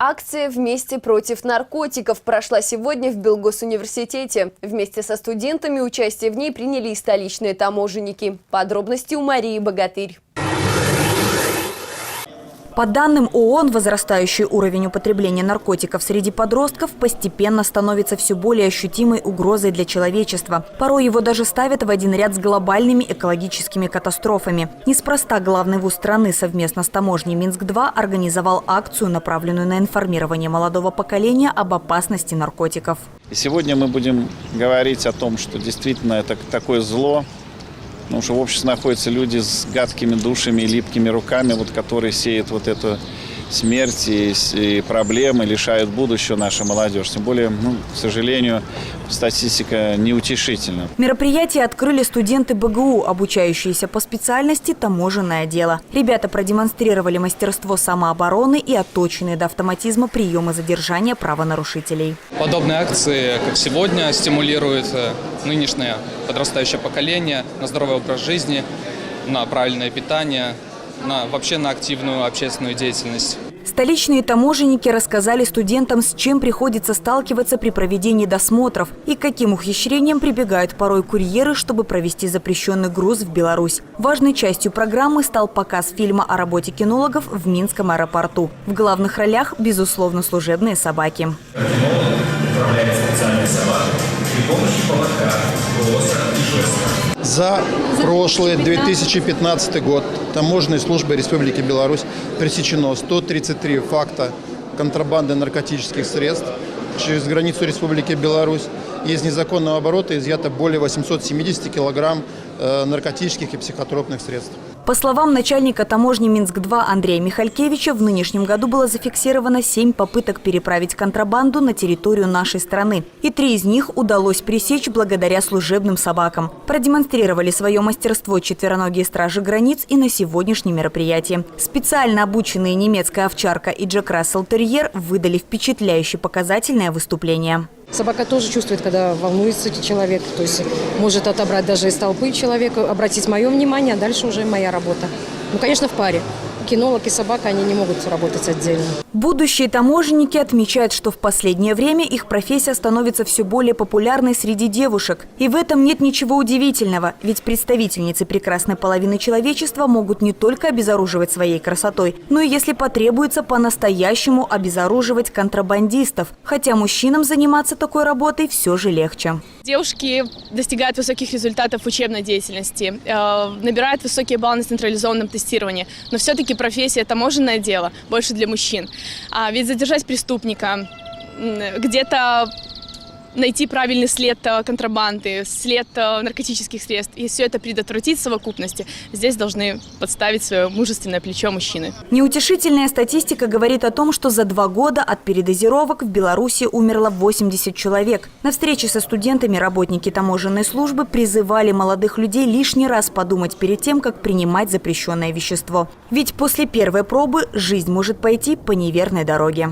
Акция «Вместе против наркотиков» прошла сегодня в Белгосуниверситете. Вместе со студентами участие в ней приняли и столичные таможенники. Подробности у Марии Богатырь. По данным ООН, возрастающий уровень употребления наркотиков среди подростков постепенно становится все более ощутимой угрозой для человечества. Порой его даже ставят в один ряд с глобальными экологическими катастрофами. Неспроста главный вуз страны совместно с таможней Минск-2 организовал акцию, направленную на информирование молодого поколения об опасности наркотиков. И сегодня мы будем говорить о том, что действительно это такое зло. Потому что в обществе находятся люди с гадкими душами и липкими руками, которые сеют эту смерть и проблемы, лишают будущего нашу молодежь. Тем более, к сожалению, статистика неутешительна. Мероприятие открыли студенты БГУ, обучающиеся по специальности «Таможенное дело». Ребята продемонстрировали мастерство самообороны и отточенные до автоматизма приемы задержания правонарушителей. Подобные акции, как сегодня, стимулируют нынешнее подрастающее поколение на здоровый образ жизни, на правильное питание, вообще на активную общественную деятельность. Столичные таможенники рассказали студентам, с чем приходится сталкиваться при проведении досмотров и к каким ухищрениям прибегают порой курьеры, чтобы провести запрещенный груз в Беларусь. Важной частью программы стал показ фильма о работе кинологов в Минском аэропорту. В главных ролях, безусловно, служебные собаки. Кинолог управляет специальной собакой при помощи поводка, голоса и жестов. За прошлый 2015 год Таможенной службой Республики Беларусь пресечено 133 факта контрабанды наркотических средств через границу Республики Беларусь. Из незаконного оборота изъято более 870 килограмм наркотических и психотропных средств. По словам начальника таможни Минск-2 Андрея Михалькевича, в нынешнем году было зафиксировано 7 попыток переправить контрабанду на территорию нашей страны. И 3 из них удалось пресечь благодаря служебным собакам. Продемонстрировали свое мастерство четвероногие стражи границ и на сегодняшнем мероприятии. Специально обученные немецкая овчарка и Джек Рассел Терьер выдали впечатляющее показательное выступление. Собака тоже чувствует, когда волнуется человек, то есть может отобрать даже из толпы человека, обратить мое внимание, а дальше уже моя работа. Конечно, в паре. Кинолог и собака, они не могут работать отдельно. Будущие таможенники отмечают, что в последнее время их профессия становится все более популярной среди девушек. И в этом нет ничего удивительного, ведь представительницы прекрасной половины человечества могут не только обезоруживать своей красотой, но и, если потребуется, по-настоящему обезоруживать контрабандистов. Хотя мужчинам заниматься такой работой все же легче. Девушки достигают высоких результатов в учебной деятельности, набирают высокие баллы на централизованном тестировании, но все-таки профессия таможенное дело больше для мужчин. Ведь задержать преступника, где-то найти правильный след контрабанды, след наркотических средств, и все это предотвратить в совокупности, здесь должны подставить свое мужественное плечо мужчины. Неутешительная статистика говорит о том, что за 2 года от передозировок в Беларуси умерло 80 человек. На встрече со студентами работники таможенной службы призывали молодых людей лишний раз подумать перед тем, как принимать запрещенное вещество. Ведь после первой пробы жизнь может пойти по неверной дороге.